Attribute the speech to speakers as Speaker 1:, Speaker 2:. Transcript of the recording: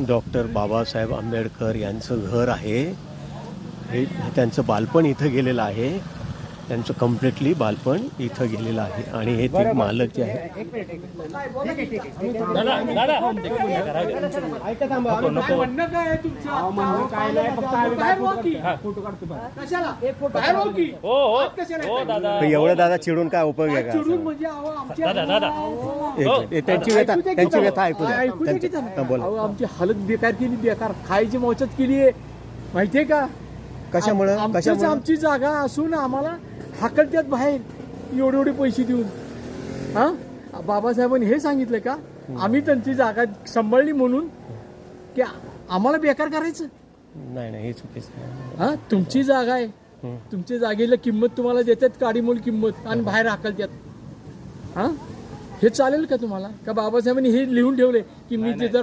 Speaker 1: Doctor Babasaheb Ambedkar यांचं घर आहे. हे त्यांचं बालपण इथं गेलेलं आहे. त्यांचं कम्प्लिटली बालपण इथं गेलेलं आहे आणि हे ते मालक जे आहे. एवढं दादा चिडून काय उपयोग आहे का? त्यांची व्यथा ऐकू द्या. बोला.
Speaker 2: आमची हालत बेकार केली, बेकार खायची मोचत केली आहे माहितीये का?
Speaker 1: कशामुळे?
Speaker 2: आमची जागा असून आम्हाला हाकलत्यात बाहेर एवढे पैसे देऊन. हा, बाबासाहेबांनी हे सांगितलं का आम्ही त्यांची जागा सांभाळली म्हणून की आम्हाला बेकार करायचं?
Speaker 1: नाही हे चुकीचं आहे.
Speaker 2: हा, तुमची जागा आहे, तुमच्या जागेला किंमत तुम्हाला देतात, काडीमोल किंमत, आणि बाहेर हाकलत्यात. हा, हे चालेल का तुम्हाला? का बाबासाहेबांनी हे लिहून ठेवले की मी तिथं